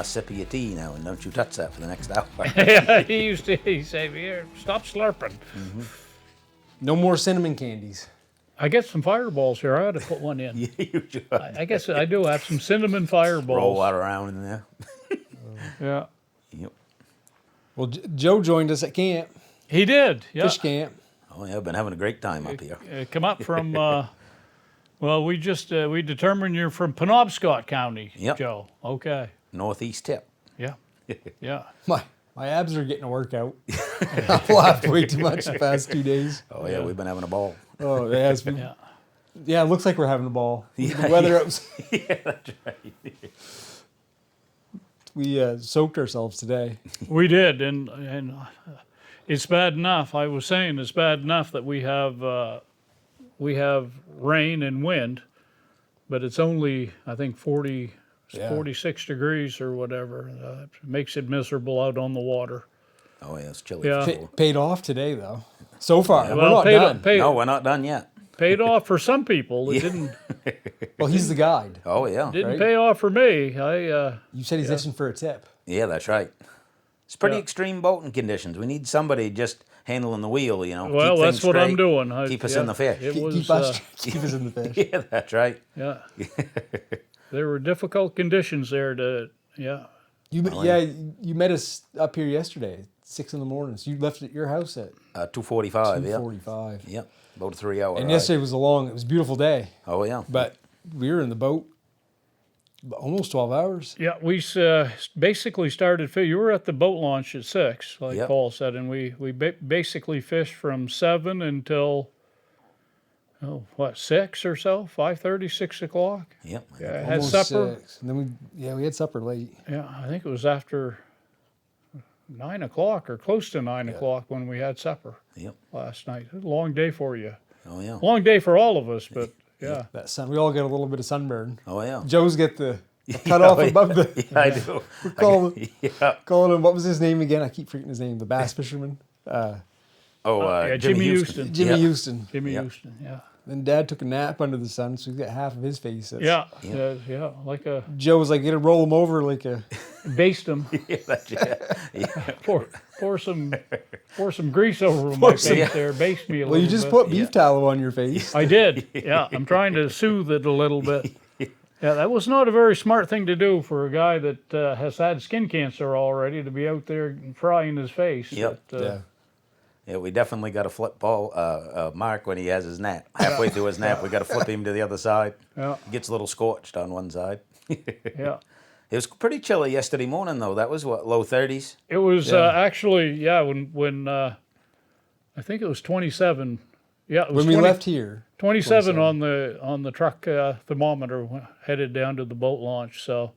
last sip of your tea now, and don't you touch that for the next hour. Yeah, he'd say, "Here, stop slurping." No more cinnamon candies. I get some fireballs here. I ought to put one in. Yeah, you should. I guess I do have some cinnamon fireballs. Roll that around in there. Yeah, Yep. Well, Joe joined us at camp, he did. Yeah, fish camp. Oh, yeah, I've been having a great time up here. Come up from. Well, we determined you're from Penobscot County, Yep. Joe. Okay. Northeast tip. Yeah. Yeah. My abs are getting a workout. I've laughed way too much the past 2 days. Oh, yeah, we've been having a ball. Oh, it has been. Yeah. Yeah, it looks like we're having a ball. Yeah, The weather out. Yeah, that's right. We soaked ourselves today. We did, and it's bad enough. I was saying it's bad enough that we have rain and wind, but it's only, I think, 46 degrees or whatever. It makes it miserable out on the water. Oh, yeah, it's chilly. Yeah. Paid off today, though. So far, we're Well, not done. No, we're not done yet. Paid off for some people. It didn't Well, he's the guide. Oh, yeah. didn't Right. pay off for me. You said he's itching for a tip. Yeah, that's right. It's pretty Yeah. extreme boating conditions. We need somebody just handling the wheel, you know. Well, keep that's things what I'm straight, doing. Keep us in the fish. It was, Keep us in the fish. Yeah, that's right. yeah. There were difficult conditions there yeah. You met us up here yesterday, 6 a.m. So you left at your house at 2:45, yeah. 2:45. Yep, about a 3 hour And ride. yesterday was it was a beautiful day, Oh, yeah. but we were in the boat almost 12 hours. Yeah, we basically started. You were at the boat launch at 6, like Yep. Paul said, and we basically fished from 7 until 6 or so, 5:30, 6 o'clock. Yep. Yeah, had Almost supper. 6. And then we had supper late. Yeah, I think it was after 9 o'clock or close to 9 o'clock when we had supper Yep. last night. A long day for you. Oh, yeah. Long day for all of us, but yeah. That sun, we all get a little bit of sunburn. Oh, yeah. Joe's get the cut off above the. Yeah, I do. Calling him, what was his name again? I keep forgetting his name. The bass fisherman. Oh, Yeah, Jimmy Houston. Jimmy Yep. Houston. Jimmy Yeah. Houston, yeah. Then Dad took a nap under the sun, so he got half of his face. Yeah, Yeah. yeah, like a Joe was like, "Gonna roll him over like a." baste him. Yeah, that's yeah. Pour some grease over my face yeah. there. Baste me a Well, little you just bit. put beef tallow on your face. I did. Yeah, I'm trying to soothe it a little bit. Yeah, that was not a very smart thing to do for a guy that has had skin cancer already to be out there frying his face. Yep. Yeah. Yeah, we definitely got to flip Mark when he has his nap. Halfway through his nap, we got to flip him to the other side. Yeah, Gets a little scorched on one side. yeah. It was pretty chilly yesterday morning, though. That was what, low 30s? It was actually, yeah, when I think it was 27. Yeah, it was When we 20 left here, 27 on the truck thermometer headed down to the boat launch. So,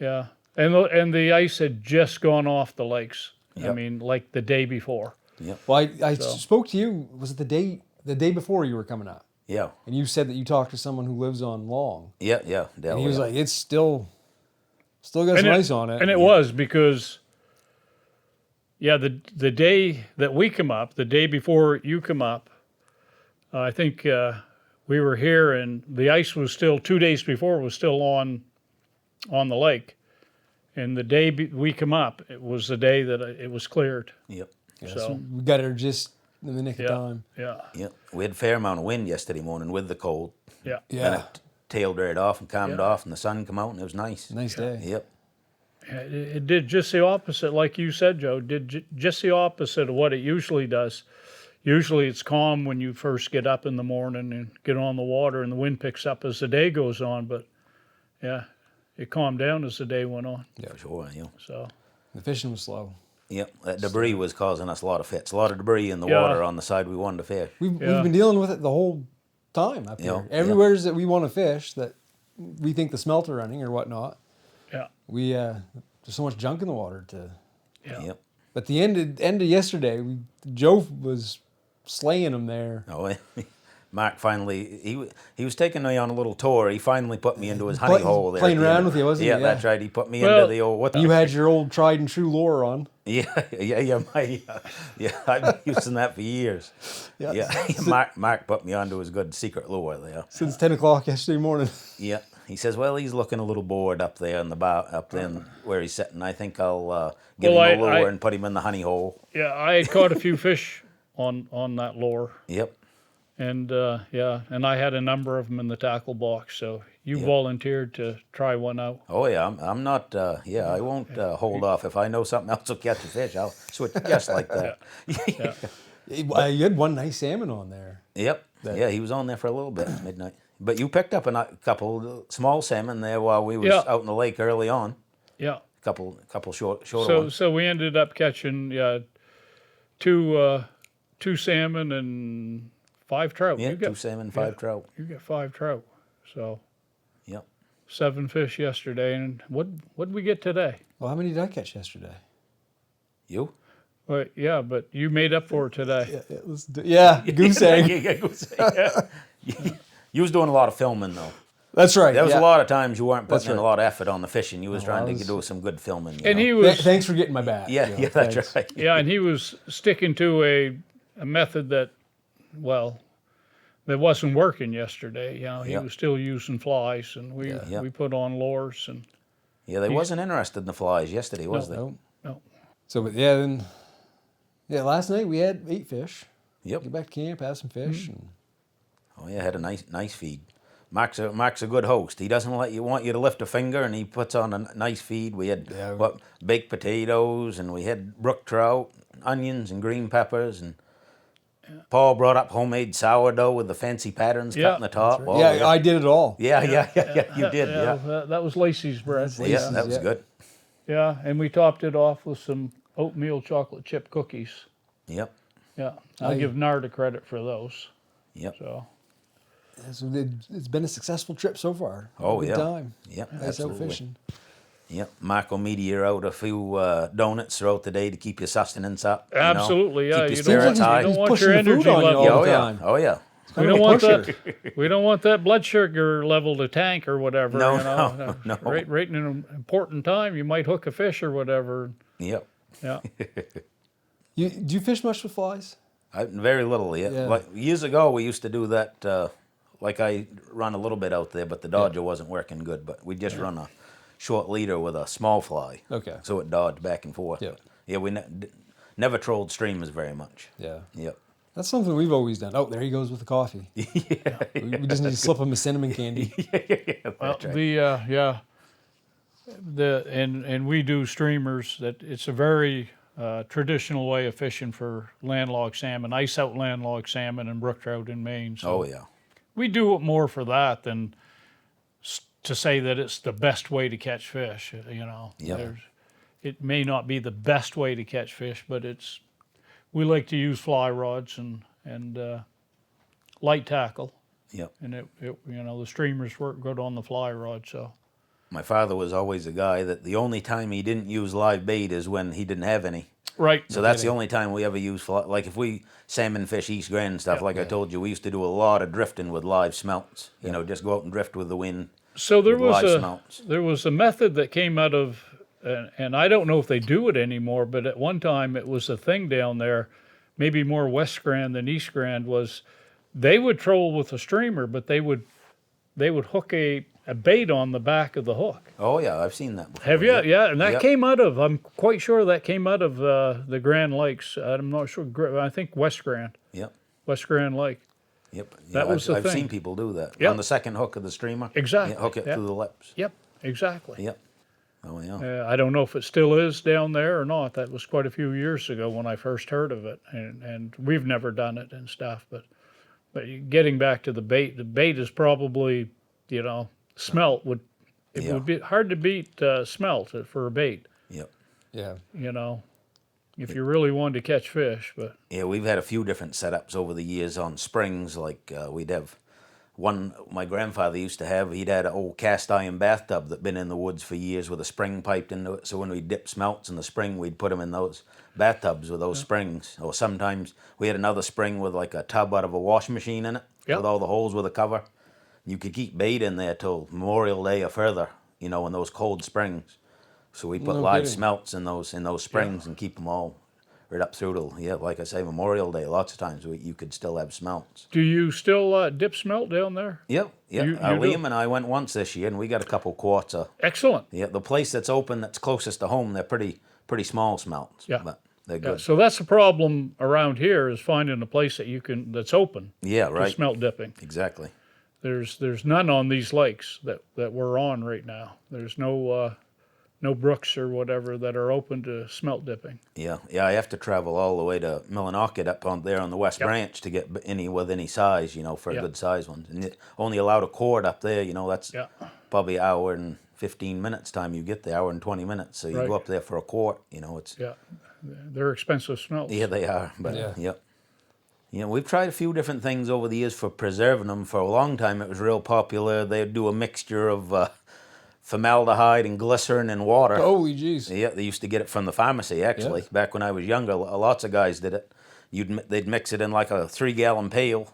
yeah, and the ice had just gone off the lakes. I Yep. mean, like the day before. Yep. well, I spoke to you. Was it the day before you were coming up? Yeah. And you said that you talked to someone who lives on Long, Yeah, yeah. and he was yeah. like, "It's still got some ice on it." And it was because, yeah, the day that we come up, the day before you come up, I think we were here and the ice was still 2 days before was still on the lake, and the day we come up, it was the day that it was cleared. Yep. Yeah, So we got her just in the nick yeah, of time. yeah, Yep. We had a fair amount of wind yesterday morning with the cold. yeah. Then it tailed right off and calmed Yeah. off, and the sun come out, and it was nice. Nice day. Yep. It did just the opposite, like you said, Joe. Did just the opposite of what it usually does. Usually it's calm when you first get up in the morning and get on the water, and the wind picks up as the day goes on. But yeah, it calmed down as the day went on. For sure. Yeah. So The fishing was slow. Yep. That debris was causing us a lot of fits. A lot of debris in the Yeah. water on the side we wanted to fish. We've Yeah. been dealing with it the whole time up here. Yeah, Everywhere's that we want to fish that we think the smelt are running or whatnot. yeah, We there's so much junk in the water to. yeah. Yep. But the end of yesterday, Joe was slaying them there. Oh, Mark finally, he was taking me on a little tour. He finally put me into his honey hole there. Playing at the around end. with you, wasn't he? Yeah, Yeah. that's right. He put me Well, into the old, You had your old tried and true lure on. yeah, I've been using that for years. Yeah. Yeah, Mark put me onto his good secret lure there. Since 10 o'clock yesterday morning. Yeah, he says, well, he's looking a little bored up there in the bar, up there where he's sitting. I think I'll give Well, him a lure and put him in the honey hole. Yeah, I had caught a few fish on that lure, Yep. and and I had a number of them in the tackle box. So you volunteered to try one out. Oh yeah, I'm not. I won't hold off. If I know something else will catch a fish, I'll switch just like that. Yeah. You had one nice salmon on there. Yep. Yeah, he was on there for a little bit midnight. But you picked up a couple small salmon there while we was out in the lake early on. Yeah. Couple shorter ones. So we ended up catching two salmon and 5 trout. Yeah, 2 salmon, 5 trout. You got 5 trout. So Yep. 7 fish yesterday, and what'd we get today? Well, how many did I catch yesterday? You? Well, yeah, but you made up for it today. Goose egg. Yeah, goose egg. Yeah. You was doing a lot of filming though. That's right. There was a lot of times you weren't putting in right. a lot of effort on the fishing. You was trying I to was- do some good filming. You And know? he was Thanks for getting my back. Yeah, Joe. yeah, that's Thanks. right. yeah, and he was sticking to a method that, well, that wasn't working yesterday. You know, he Yep. was still using flies, and we Yeah. we put on lures, and Yeah, they wasn't interested in the flies yesterday, was they? No. no. So, but last night we had 8 fish. Yep. Get back to camp, have some fish. And Oh yeah, had a nice feed. Mark's a good host. He doesn't want you to lift a finger, and he puts on a nice feed. We had baked potatoes, and we had brook trout, onions, and green peppers, and Paul brought up homemade sourdough with the fancy patterns cut in the top. Oh, yeah, I did it all. yeah, you did. Yeah, That was Lacey's bread. yeah, that was good. Yeah, and we topped it off with some oatmeal chocolate chip cookies. Yep, Yeah, I'll give Narda credit for those. yep. So It's been a successful trip so far. Oh, Good yeah. time. Yep, Nice out absolutely. fishing. Yep, Mark will meteor out a few donuts throughout the day to keep your sustenance up. you know, absolutely, yeah. Keep your You spirits don't high. want your pushing the food energy on you level. all Oh the yeah, time. oh yeah. We don't want that. We don't want that blood sugar level to tank or whatever. No, you know? no. Right in an important time, you might hook a fish or whatever. Yep. Yeah. Do you fish much with flies? Very little yet. Yeah. Like years ago, we used to do that. Like I run a little bit out there, but the dodger wasn't working good. But we just run a short leader with a small fly. Okay. So it dodged back and forth. Yeah. Yeah, we never trolled streamers very much. Yeah. Yep. That's something we've always done. Oh, there he goes with the coffee. We just need to slip him a cinnamon candy. Well, right. and we do streamers. That it's a very traditional way of fishing for landlocked salmon, ice out landlocked salmon, and brook trout in Maine. So Oh yeah. we do it more for that than to say that it's the best way to catch fish. You know, Yeah. It may not be the best way to catch fish, but we like to use fly rods and light tackle, Yep. and it the streamers work good on the fly rod. So My father was always a guy that the only time he didn't use live bait is when he didn't have any. right, So that's the only time we ever use like if we salmon fish East Grand and stuff. Like I told you, we used to do a lot of drifting with live smelts. You know, just go out and drift with the wind. So there with was live a smelts. there was a method that came out of, and I don't know if they do it anymore, but at one time it was a thing down there, maybe more West Grand than East Grand. Was they would troll with a streamer, but they would hook a bait on the back of the hook. Oh yeah, I've seen that before. Have you? Yep. Yeah, and that Yep. came out of. I'm quite sure that came out of the Grand Lakes. I'm not sure. I think West Grand, Yep. West Grand Lake. Yep. That was the I've thing. seen people do that Yep. on the second hook of the streamer. Exactly, Yeah, hook it yep. through the lips. Yep, exactly. Yep. Oh yeah. I don't know if it still is down there or not. That was quite a few years ago when I first heard of it, and we've never done it and stuff. But getting back to the bait is probably, smelt would Yeah. would be hard to beat smelt for a bait. Yep. Yeah. If you really wanted to catch fish, but Yeah, we've had a few different setups over the years on springs. Like we'd have one my grandfather used to have. He'd had an old cast iron bathtub that'd been in the woods for years with a spring piped into it. So when we dip smelts in the spring, we'd put them in those bathtubs with those springs. Or sometimes we had another spring with like a tub out of a washing machine in it Yep. with all the holes with a cover. You could keep bait in there till Memorial Day or further. In those cold springs. So we put No live kidding. smelts in those springs and keep them all right up through till, yeah, like I say, Memorial Day. Lots of times you could still have smelts. Do you still dip smelt down there? Yep, yep. You do? Liam and I went once this year, and we got a couple quarts of. Excellent. Yeah, the place that's open, that's closest to home, they're pretty small smelts. Yeah. But they're Yeah, good. so that's the problem around here is finding a place that's open Yeah, for right. smelt dipping. Exactly. There's none on these lakes that we're on right now. There's no brooks or whatever that are open to smelt dipping. Yeah, yeah. I have to travel all the way to Millinocket up on there on the West Yep. Branch to get any size, for a Yep. good size one. And it only allowed a quart up there. That's Yeah. probably an hour and 15 minutes time you get there, hour and 20 minutes. So you Right. go up there for a quart. It's Yeah. They're expensive smelts. yeah, they are. But Yeah. yep. We've tried a few different things over the years for preserving them. For a long time, it was real popular. They'd do a mixture of formaldehyde and glycerin and water. Holy jeez. Yeah, they used to get it from the pharmacy, actually. Yes. Back when I was younger, lots of guys did it. They'd mix it in like a 3-gallon pail,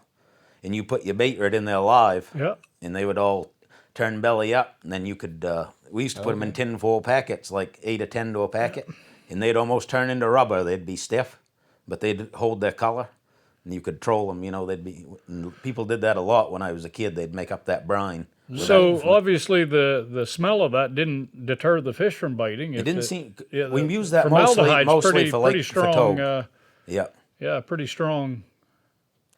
and you put your bait right in there live, Yeah. and they would all turn belly up, and then you could, we used to put them in tin foil packets, like 8 or 10 to a packet, and they'd almost turn into rubber. They'd be stiff, but they'd hold their color, and you could troll them, and people did that a lot when I was a kid. They'd make up that brine. So obviously the smell of that didn't deter the fish from biting. It didn't seem, yeah, we the used that mostly formaldehyde's for pretty like, for strong. togue. Yeah, Yeah, pretty strong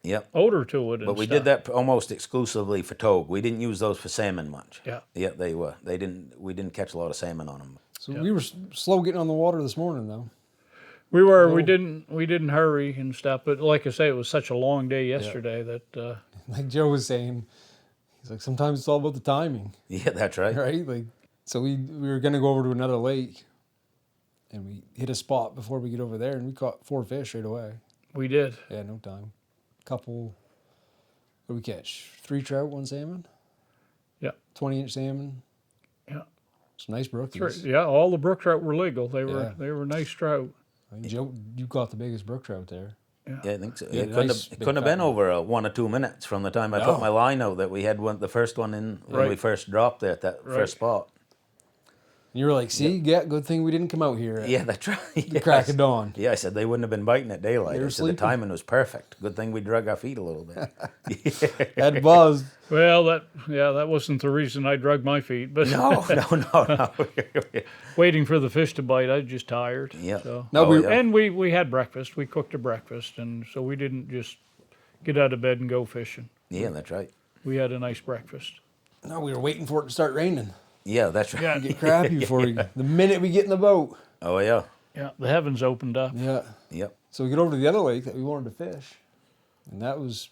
yeah. odor to it. But we did that almost exclusively for togue. We didn't use those for salmon much. Yeah. Yeah, we didn't catch a lot of salmon on them. So we were slow getting on the water this morning, though. We were. We didn't hurry and stuff. But like I say, it was such a long day yesterday that. Like Joe was saying, he's like, sometimes it's all about the timing, Yeah, that's right. right? Like, so we were going to go over to another lake, and we hit a spot before we get over there, and we caught 4 fish right away. We did. Yeah, no time. Couple, what did we catch? 3 trout, 1 salmon? Yeah. 20-inch salmon. Yeah. Some nice brookies. Yeah, all the brook trout were legal. They Yeah. were nice trout. I mean, Joe, you caught the biggest brook trout there. Yeah, I think so. Yeah, It couldn't nice have, it big couldn't have been fat one. over 1 or 2 minutes from the time I No. put my line out that we had the first one in when we Right. first dropped there at that Right. first spot. And you were like, see, yeah, good thing we didn't come out here at Yeah, that's right. the Yeah, crack of dawn. Yeah, I said they wouldn't have been biting at daylight. They were I said the sleeping. timing was perfect. Good thing we drug our feet a little bit. Had buzzed. Well, that wasn't the reason I drug my feet, but No. waiting for the fish to bite, I was just tired. Yeah. So. No, Oh, we yeah. And we had breakfast. We cooked a breakfast, and so we didn't just get out of bed and go fishing. Yeah, that's right. We had a nice breakfast. No, we were waiting for it to start raining. Yeah, that's right. Yeah, Get crappy before the minute we get in the boat. Oh, yeah. yeah. The heavens opened up. Yeah. Yep. So we get over to the other lake that we wanted to fish, and that was.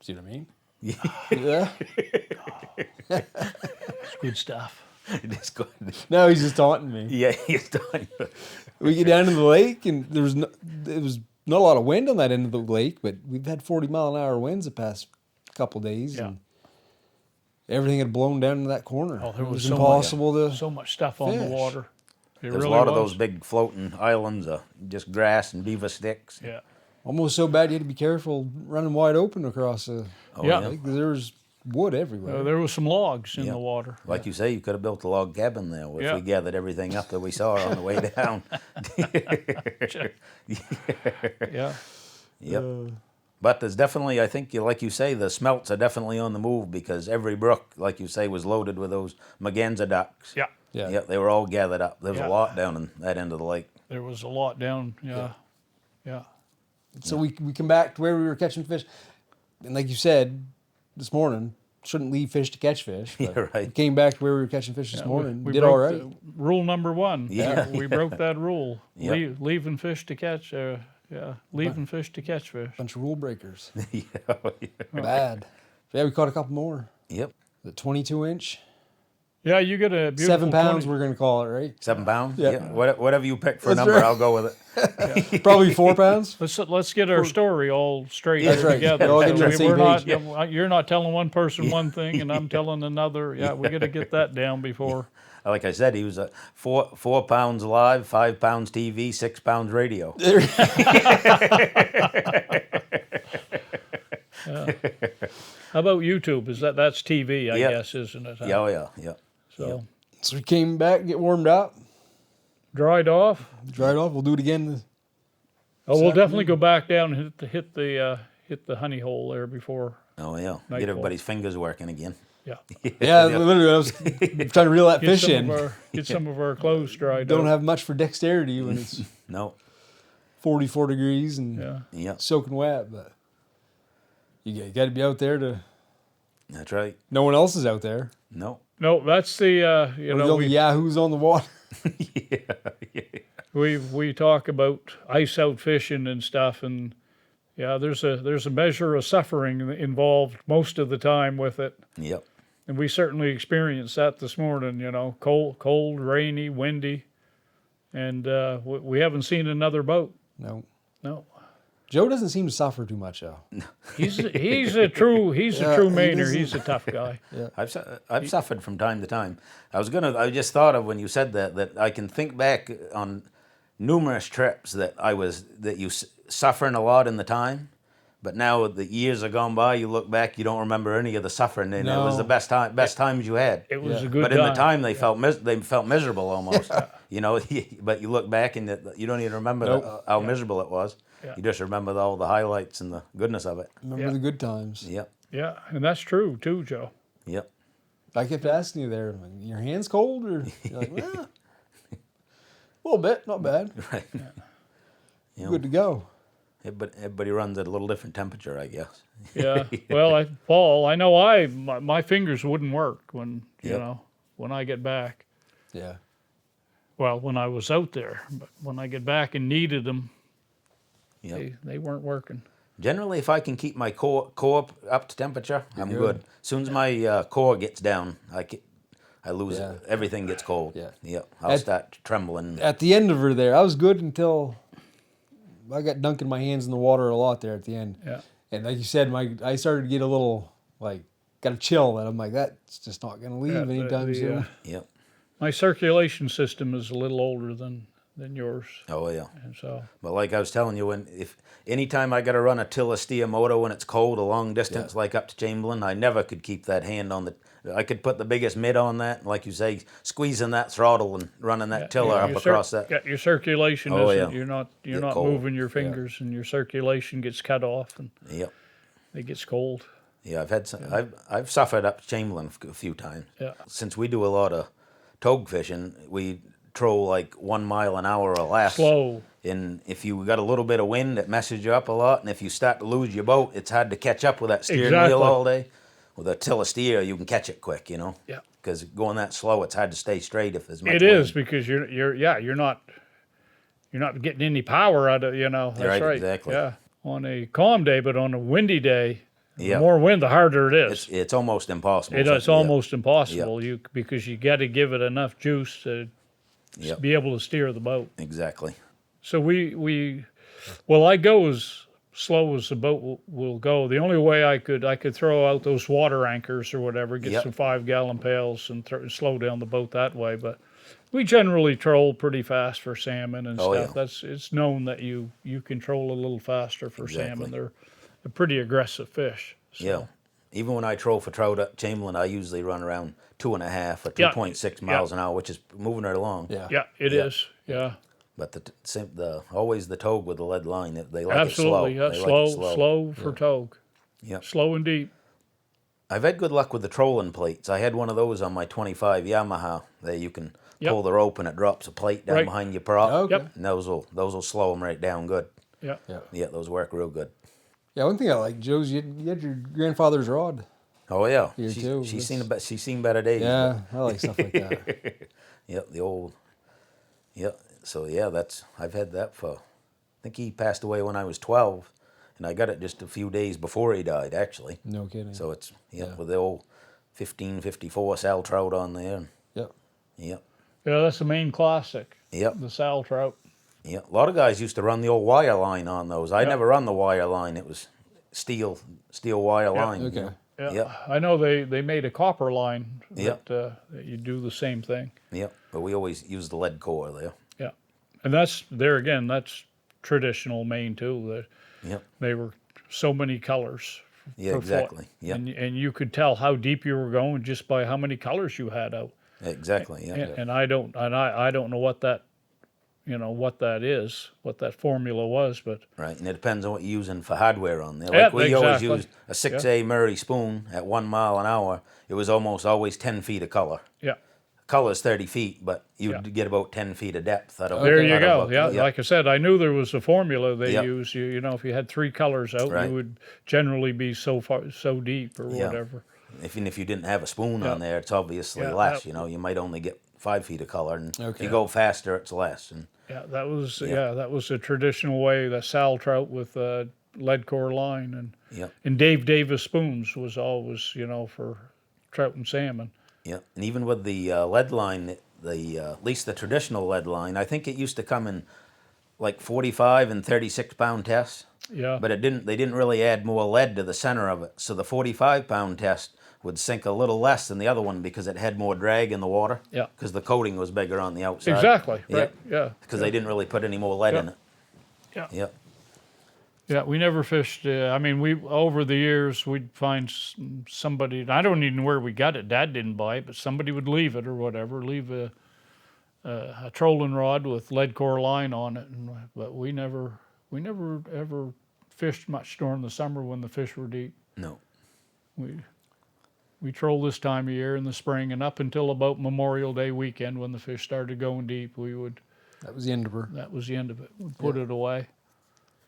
See what I mean? Yeah. It's good stuff. It is good. No, he's just taunting me. Yeah, he's done. We get down to the lake, and there was not a lot of wind on that end of the lake, but we've had 40-mile-an-hour winds the past couple days, Yeah. and everything had blown down into that corner. Oh, there it was was so impossible to. So much stuff on the Fish. water. It There's really a lot of was. those big floating islands of just grass and beaver sticks. Yeah. Almost so bad you had to be careful running wide open across the Oh, Yeah. lake. There's wood everywhere. There was some logs in Yeah. the water. Like you say, you could have built a log cabin there if Yeah. we gathered everything up that we saw on the way down. Yeah. Yep. But there's definitely, I think, like you say, the smelts are definitely on the move because every brook, like you say, was loaded with those merganser ducks. Yeah. Yeah. Yep, they were all gathered up. There was Yeah. a lot down in that end of the lake. There was a lot down. Yeah. Yeah. So we come back to where we were catching fish, and like you said this morning, shouldn't leave fish to catch fish. But Yeah, right. We came back to where we were catching fish this morning. We Did broke all right. Rule number 1. Yeah. We broke that rule. Yep. Leaving fish to catch. Leaving fish to catch fish. Bunch of rule breakers. Yeah. Bad. Yeah, we caught a couple more. Yep. The 22-inch, Yeah, you get a beautiful 7 pounds. 20 We're gonna call it, right? 7 pounds? Yeah. Whatever you pick for a That's number, right. I'll go with it. Probably 4 pounds. Let's get our story all straight That's right. together. We're all getting on the same we're not, page. You're not telling one person one thing and I'm telling another. Yeah, we got to get that down before. Like I said, he was 4 pounds live, 5 pounds TV, 6 pounds radio. How about YouTube? That's TV? I Yeah. guess, isn't it? huh? Yeah, oh yeah, yeah. So So we came back, get warmed up. dried off. Dry it off. We'll do it again. Oh, we'll definitely afternoon. go back down and hit the honey hole there before. Oh yeah, Nightfall. get everybody's fingers working again. Yeah, Yeah, literally, I was trying to reel that fish in. Get some of our clothes dried. Don't out. have much for dexterity when it's No. 44 degrees and Yeah. Yeah, soaking wet, but you got to be out there to. that's right. No one else is out there. No. No, that's the We're the only yahoos on the water. we talk about ice out fishing and stuff, and yeah, there's a measure of suffering involved most of the time with it, Yep. and we certainly experienced that this morning. Cold, rainy, windy, and we haven't seen another boat. No. No, Joe doesn't seem to suffer too much, though. he's a true Mainer. doesn't- He's a tough guy. I've suffered from time to time. I just thought of when you said that I can think back on numerous trips that you suffering a lot in the time, but now the years are gone by. You look back, you don't remember any of the suffering, and it was the best times you had. It was Yeah. a good But in the time they felt miserable almost. But you look back and you don't even remember Nope. how miserable it was. Yeah. You just remember all the highlights and the goodness of it. Remember Yeah. the good times. Yep. Yeah, and that's true too, Joe. Yep. I kept asking you there, like, your hands cold? Or you're like, well, a little bit, not bad. Right. You know, Good to go. everybody runs at a little different temperature, I guess. Yeah. Well, Paul, I know my fingers wouldn't work when Yep. when I get back. Yeah. Well, when I was out there, but when I get back and needed them, Yep. they weren't working. Generally, if I can keep my core up to temperature, I'm good. good. As soon as my core gets down, I lose Yeah. it. Everything gets cold. Yeah. Yep. I'll At- start trembling. At the end of her there, I was good until I got dunking my hands in the water a lot there at the end. Yeah. And like you said, I started to get a little, like, got a chill that I'm like, that's just not going to leave Yeah, anytime soon. Yep. My circulation system is a little older than yours, Oh yeah. and so But like I was telling you, if anytime I got to run a Tilla moto when it's cold, a long distance, like up to Chamberlain, I never could keep that hand on the. I could put the biggest mid on that, like you say, squeezing that throttle and running that tiller up across that. Your circulation Oh, isn't. yeah. You're Get not cold. moving your fingers, and your circulation gets cut off, and Yep. it gets cold. Yeah, I've had some. I've suffered up to Chamberlain a few times. Yeah. Since we do a lot of togue fishing, we troll like 1 mile an hour or less. Slow. And if you got a little bit of wind, it messes you up a lot. And if you start to lose your boat, it's hard to catch up with that steering Exactly. wheel all day. With a Tilla steer, you can catch it quick, Yeah. Because going that slow, it's hard to stay straight if there's much It wind. is because you're not getting any power out of That's Right, right. exactly. Yeah. On a calm day, but on a windy day, Yeah. the more wind, the harder it is. It's almost impossible. It's Yeah. almost impossible. Because you got to give it enough juice to Yep. be able to steer the boat. Exactly. So I go as slow as the boat will go. The only way I could throw out those water anchors or whatever, get Yep. some 5-gallon pails and slow down the boat that way. But we generally troll pretty fast for salmon and Oh, stuff. yeah. It's known that you can troll a little faster for Exactly. salmon. They're pretty aggressive fish. So. Yeah. Even when I troll for trout at Chamberlain, I usually run around 2.5 or Yeah. 2.6 miles an hour, which is moving right along. Yeah. Yeah, it Yeah. is. Yeah, But always the togue with the lead line. They like absolutely. it Yeah, slow. They like it slow for togue. Yep. Slow and deep. I've had good luck with the trolling plates. I had one of those on my 25 Yamaha. There you can Yep. pull the rope and it drops a plate down Right. behind your prop. Okay. Yep. And those will slow them right down good. Yeah. Yeah. Yeah, those work real good. Yeah, one thing I like, Joe's, you had your grandfather's rod. Oh yeah, Here too. she's seen better days. Yeah, I like stuff like that. Yep, the old. Yep. So yeah, I've had that for. I think he passed away when I was 12, and I got it just a few days before he died, actually. No kidding. So it's Yeah. with the old 1554 sal trout on there. Yep. Yep. Yeah, that's the main classic. Yep. The sal trout. Yeah, a lot of guys used to run the old wire line on those. I Yeah. never run the wire line. It was steel wire Yeah, line. okay. Yeah. Yep. I know they made a copper line Yep. that you do the same thing. Yep. But we always use the lead core there. Yeah. And that's traditional Maine too. Yep. They were so many colors. Yeah, per exactly. foot. Yep. And you could tell how deep you were going just by how many colors you had out. Exactly. Yeah. And I don't know what that what that is, what that formula was, but Right, and it depends on what you're using for hardware on there. Yeah, Like we always exactly. used a 6A Murray spoon at 1 mile an hour. It was almost always 10 feet of color. yeah. Color's 30 feet, but you'd Yeah. get about 10 feet of depth out of There you out of go. Yeah, like I said, I knew there was a formula they Yep. use. If you had 3 colors out, Right. you would generally be so deep or Yeah. whatever. Even if you didn't have a spoon Yeah. on there, it's obviously Yeah, less. that- You might only get 5 feet of color, and if Okay. you go faster, it's less. And Yeah, that was a traditional way. That sal trout with lead core line and Dave Davis spoons was always for trout and salmon. yeah, and even with the lead line, at least the traditional lead line, I think it used to come in like 45 and 36-pound tests. Yeah, But they didn't really add more lead to the center of it. So the 45-pound test would sink a little less than the other one because it had more drag in the water. Yeah. Because the coating was bigger on the outside. exactly. Yeah. Right. Yeah. Because they didn't really put any more lead in it. Yeah. Yeah. Yeah, we never fished. We over the years we'd find somebody. I don't even know where we got it. Dad didn't buy it, but somebody would leave it or whatever. Leave a trolling rod with lead core line on it, but we never ever fished much during the summer when the fish were deep. No. We troll this time of year in the spring, and up until about Memorial Day weekend when the fish started going deep, That was the end of her. that was the end of it. We'd put it away.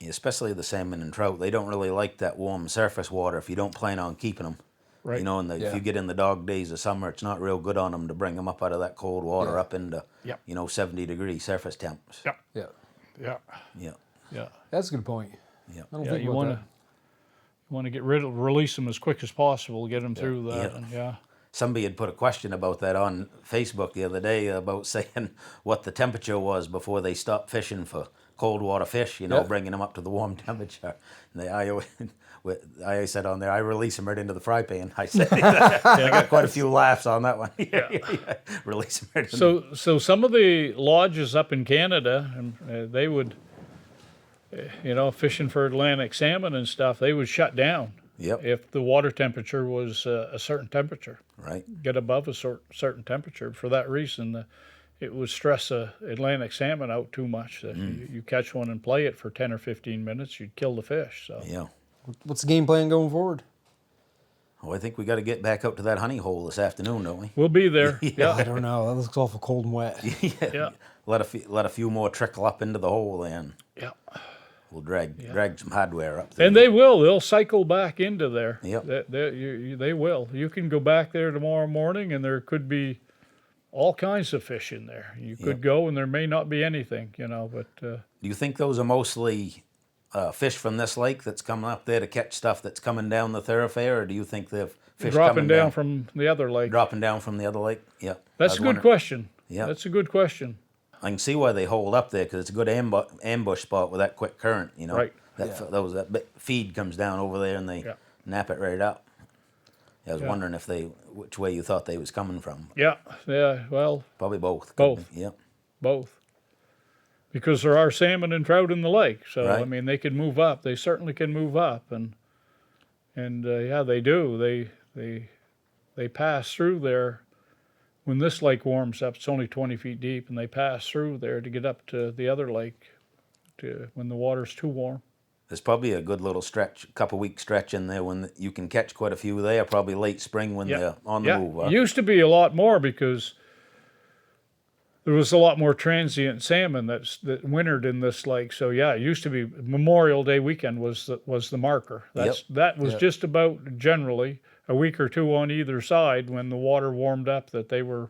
Especially the salmon and trout. They don't really like that warm surface water if you don't plan on keeping them. Right. And if you get in the dog days of summer, it's not real good on them to bring them up out of that cold water up into, Yep. 70-degree surface temps. Yeah. Yeah. Yeah. Yeah. Yeah. That's a good point. Yeah. I don't Yeah, think you about want to release them as quick as possible, get them through that. Yeah. And yeah. Somebody had put a question about that on Facebook the other day about saying what the temperature was before they stopped fishing for cold water fish, bringing them up to the warm temperature. And I said on there, I release them right into the fry pan. I said, I got quite a few laughs on that one. Release them right in So some of the lodges up in Canada, and they would, fishing for Atlantic salmon and stuff, they would shut down Yep. if the water temperature was a certain temperature. Right. Get above a certain temperature. For that reason, it would stress Atlantic salmon out too much. That you catch one and play it for 10 or 15 minutes, you'd kill the fish. So Yeah. What's the game plan going forward? Oh, I think we got to get back out to that honey hole this afternoon, don't we? we'll be there. I Yeah. don't know. That looks awful cold and wet. Yeah. Let a few more trickle up into the hole, then Yeah. we'll drag some hardware up there. And they'll cycle back into there. Yep. They will. You can go back there tomorrow morning, and there could be all kinds of fish in there. You could go, and there may not be anything, but Do you think those are mostly fish from this lake that's coming up there to catch stuff that's coming down the thoroughfare, or do you think they're fish dropping coming down from the other lake. dropping down from the other lake? Yeah. That's I a was good wondering- question. Yeah. That's a good question. I can see why they hold up there because it's a good ambush spot with that quick current. Right. That feed comes down over there and they Yeah. nap it right up. I was Yeah. wondering which way you thought they was coming from. Yeah. Well, Probably both. Both. Yeah. both. Because there are salmon and trout in the lake, so Right. they can move up. They certainly can move up, and they do. They pass through there. When this lake warms up, it's only 20 feet deep, and they pass through there to get up to the other lake, when the water's too warm. There's probably a good little couple week stretch in there when you can catch quite a few there. Probably late spring when they're on the move. Huh? It used to be a lot more because there was a lot more transient salmon that wintered in this lake. So it used to be Memorial Day weekend was the marker. That was just about generally a week or two on either side when the water warmed up that they were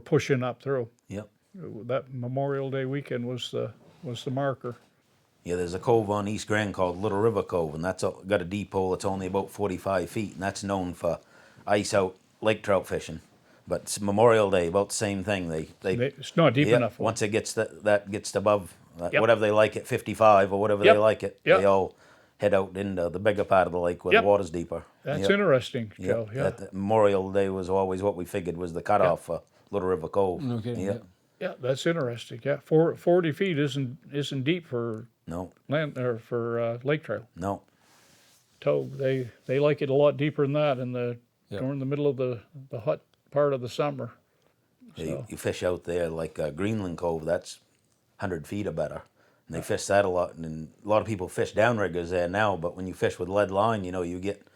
pushing up through. Yep. That Memorial Day weekend was the marker. Yeah, there's a cove on East Grand called Little River Cove, and that's got a deep hole that's only about 45 feet, and that's known for ice out lake trout fishing. But it's Memorial Day, about the same thing. It's not deep enough. Once it gets that gets above Yep. whatever they like at 55 or whatever Yep. they like it, Yep. they all head out into the bigger part of the lake where Yep. the water's deeper. That's Yep. interesting, Yep. Joe. Yeah. Memorial Day was always what we figured was the cutoff for Little River Cove. Okay. Yep. Yeah, that's interesting. Yeah, 40 feet isn't deep for No. land or for lake trout. No. Togue. They like it a lot deeper than that during the middle of the hot part of the summer. Yeah, So. you fish out there like Greenland Cove. That's 100 feet or better. And they fish that a lot. And a lot of people fish downriggers there now, but when you fish with lead line, you get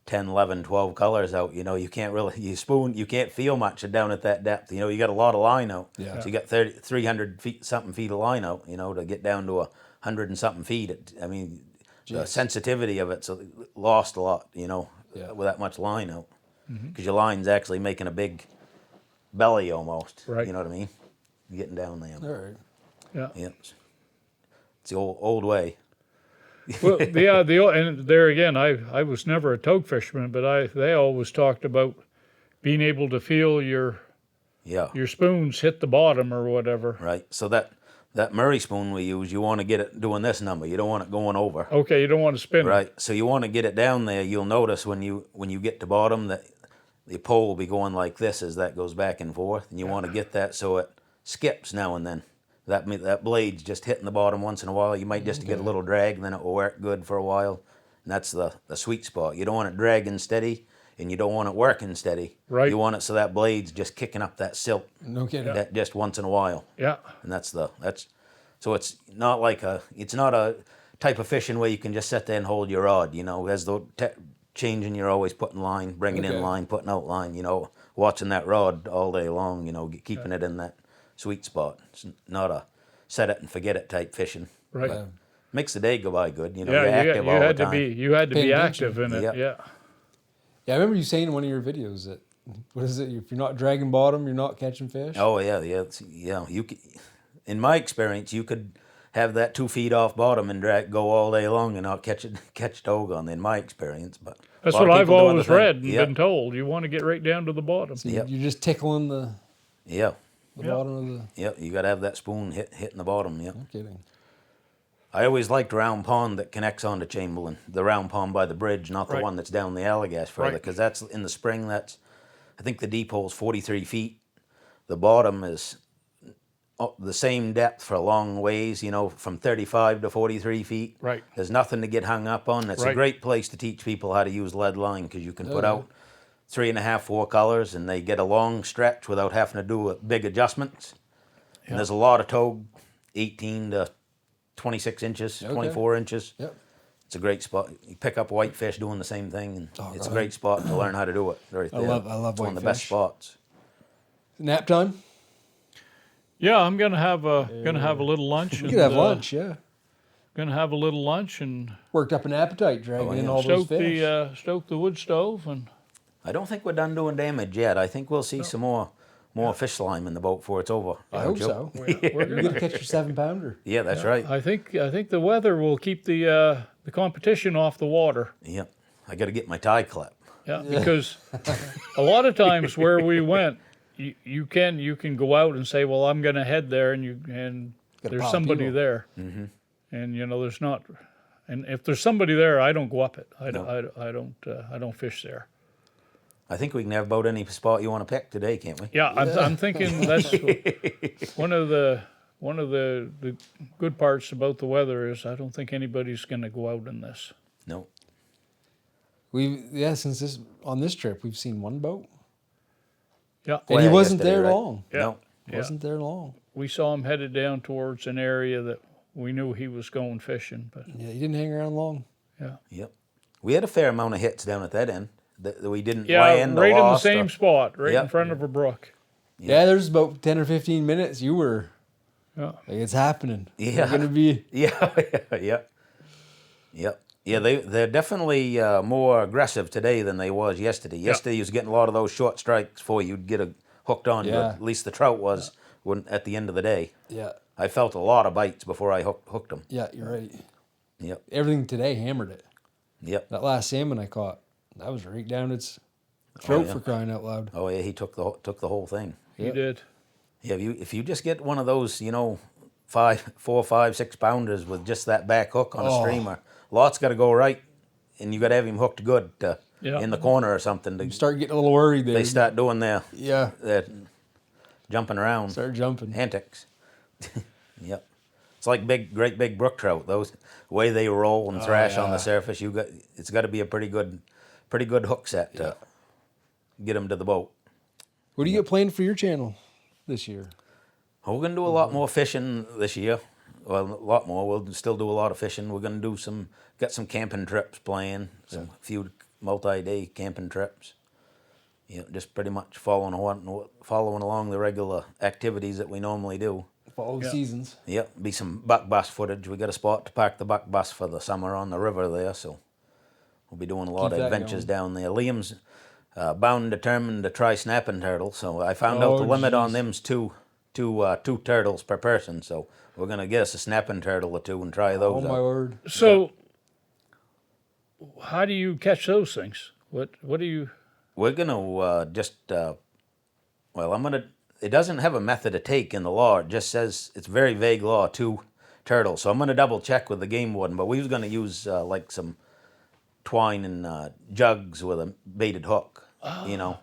10, 11, 12 colors out. You can't really, you can't feel much down at that depth. You got a lot of line out. Yeah. So you got 300 feet, something feet of line out, to get down to 100 and something feet. The sensitivity of it's lost a lot, with that much line out. Because your line's actually making a big belly almost. Right. You know what I mean? Getting down there. All right. Yeah. Yep. It's the old way. Well, and there again, I was never a togue fisherman, but they always talked about being able to feel your spoons hit the bottom or whatever. Right. So that Murray spoon we use, you want to get it doing this number. You don't want it going over. Okay, you don't want to spin it. Right. So you want to get it down there. You'll notice when you get to bottom that the pole will be going like this as that goes back and forth, and you want to get that so it skips now and then. That blade's just hitting the bottom once in a while. You might just get a little drag, and then it will work good for a while. And that's the sweet spot. You don't want it dragging steady, and you don't want it working steady. Right. You want it so that blade's just kicking up that silt. No kidding. That just once in a while. Yeah. And so it's not a type of fishing where you can just sit there and hold your rod. As the changing, you're always putting line, bringing in line, putting out line. Watching that rod all day long. Keeping it in that sweet spot. It's not a set it and forget it type fishing. Right. Makes the day go by good. You're Yeah, active all the time. you had to be Paying active in it. Yep. Yeah. Yeah, I remember you saying in one of your videos that, what is it? If you're not dragging bottom, you're not catching fish. Oh yeah. In my experience, you could have that 2 feet off bottom and go all day long and not catch togue on. In my experience, but That's a lot what of I've people do always other read and things. Yep. been told. You want to get right down to the bottom. So Yep. you're just tickling the Yeah. bottom of the. Yep. You got to have that spoon hitting the bottom. Yep. No kidding. I always liked round pond that connects onto Chamberlain. The round pond by the bridge, not the Right. one that's down the Allagash further, Right. because that's in the spring. I think the deep hole's 43 feet. The bottom is the same depth for a long ways, from 35 to 43 feet. Right. There's nothing to get hung up on. It's a Right. great place to teach people how to use lead line, because you can put yeah. out 3.5, 4 colors, and they get a long stretch without having to do big adjustments. And there's a lot of togue, 18 to 26 inches, 24 inches. Yep. It's a great spot. You pick up whitefish doing the same thing, and it's a right. great spot to learn how to do it. Right there. I love It's one of the best whitefish. spots. Nap time? Yeah, I'm gonna have a little lunch. You could have lunch, yeah. Gonna have a little lunch and Worked up an appetite dragging in all those fish. stoke the wood stove and I don't think we're done doing damage yet. I think we'll see some more fish slime in the boat before it's over. I hope so. You're gonna catch your 7-pounder. Yeah, that's right. I think the weather will keep the competition off the water. Yep. I got to get my tie clip. Yeah, because a lot of times where we went, you can go out and say, well, I'm going to head there, and Got a there's pile of somebody people. there, and there's not, and if there's somebody there, I don't go up it. I don't fish there. I think we can have about any spot you want to pick today, can't we? Yeah, I'm thinking that's one of the good parts about the weather is I don't think anybody's going to go out in this. No. Since on this trip we've seen one boat. Yeah, And he wasn't yesterday, there right? long. Yeah. No. Wasn't there long. we saw him headed down towards an area that we knew he was going fishing, but Yeah, he didn't hang around long. yeah. Yep. We had a fair amount of hits down at that end that we didn't Yeah, land or right in the lost same or- spot, right in Yep. front of a brook. Yeah, there's about 10 or 15 minutes you were Yeah. like, it's happening. Yeah. We're gonna be Yeah, they're definitely more aggressive today than they was yesterday. Yesterday, you was getting a lot of those short strikes before you'd get hooked on. Yeah. But at least the trout was at the end of the day. yeah. I felt a lot of bites before I hooked them. Yeah, you're right. Yep, Everything today hammered it. yep. That last salmon I caught, that was right down its throat yeah. for crying out loud. Oh yeah, he took the whole thing. He Yeah. did. Yeah, if you just get one of those, 4, 5, 6 pounders with just that back hook on a Oh. streamer, lot's got to go right, and you got to have him hooked good Yeah. in the corner or something. You start getting a little worried there. They start doing their Yeah. jumping around. Start jumping. Antics. Yep. It's like great big brook trout. Those way they roll and thrash on yeah. the surface. It's got to be a pretty good hook set to get them to the boat. What do you get planned for your channel this year? We're going to do a lot more fishing this year. Well, a lot more. We'll still do a lot of fishing. We're going to do got some camping trips planned, a few multi-day camping trips. Just pretty much following along the regular activities that we normally do. Follow the seasons. Yep, be some buck bus footage. We got a spot to park the buck bus for the summer on the river there, so we'll be doing a lot of adventures down there. Liam's bound and determined to try snapping turtles, so I found out the limit on them's two turtles per person, so we're going to get us a snapping turtle or two and try those out. Oh, my word. So, how do you catch those things? What do you... We're going to it doesn't have a method of take in the law. It just says, it's very vague law, 2 turtles. So I'm going to double check with the game warden, but we was going to use like some twine and jugs with a baited hook, Yeah.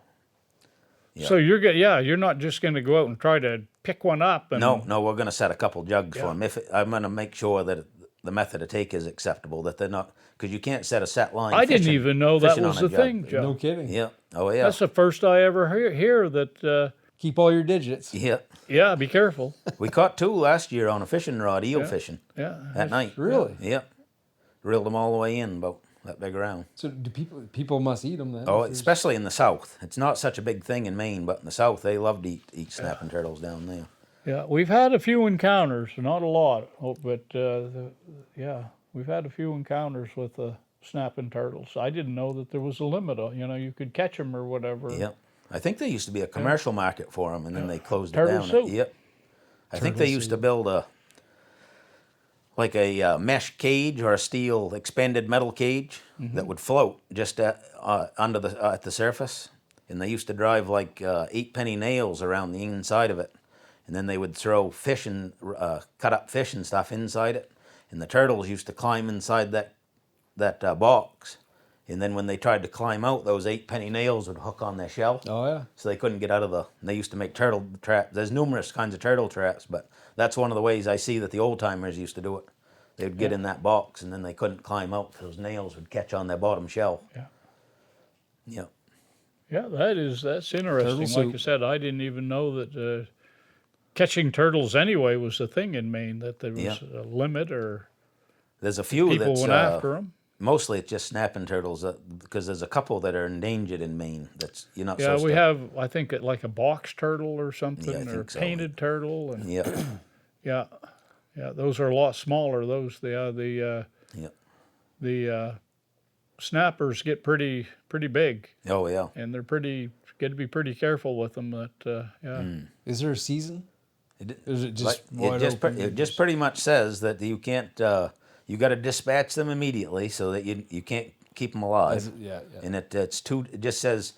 So you're not just going to go out and try to pick one up. And... No, we're going to set a couple jugs for them. I'm going to make sure that the method of take is acceptable, that they're not, because you can't set a set line. I didn't even know that was the jug. thing, Joe. No kidding. Yeah. Oh, yeah. That's the first I ever hear that. Keep all your digits. Yeah. Yeah, be careful. We caught 2 last year on a fishing rod, eel fishing. Yeah. At night. Really? Yeah. Reeled them all the way in, about that big around. So do people must eat them then? Oh, especially in the south. It's not such a big thing in Maine, but in the south they love to eat snapping turtles down there. Yeah, we've had a few encounters, not a lot, but we've had a few encounters with snapping turtles. I didn't know that there was a limit on, you could catch them or whatever. Yeah. I think there used to be a commercial market for them, and then they closed it Turtle down. soup. Yep. I think they used to build a mesh cage or a steel expanded metal cage that would float just at the surface, and they used to drive like 8-penny nails around the inside of it, and then they would throw fish and cut up fish and stuff inside it, and the turtles used to climb inside that box. And then when they tried to climb out, those 8-penny nails would hook on their shell. Oh, yeah. So they couldn't get out of they used to make turtle traps. There's numerous kinds of turtle traps, but that's one of the ways I see that the old timers used to do it. They would get in that box and then they couldn't climb out because those nails would catch on their bottom shell. Yeah. Yeah. Yeah, that's interesting. Turtle Like soup. I said, I didn't even know that catching turtles anyway was a thing in Maine, that there was a limit or There's a few people that's went after them. mostly it's just snapping turtles because there's a couple that are endangered in Maine. That's you're not Yeah, supposed we to. have, I think, like a box turtle or something, Yeah, I or think so. painted turtle, and Yeah. yeah, those are a lot smaller. Those the snappers get pretty big, Oh yeah. and they're got to be pretty careful with them. Is there a season? Is it just Like, it just pretty much says that you can't. You got to dispatch them immediately so that you can't keep them alive. Yeah. And it's 2. It just says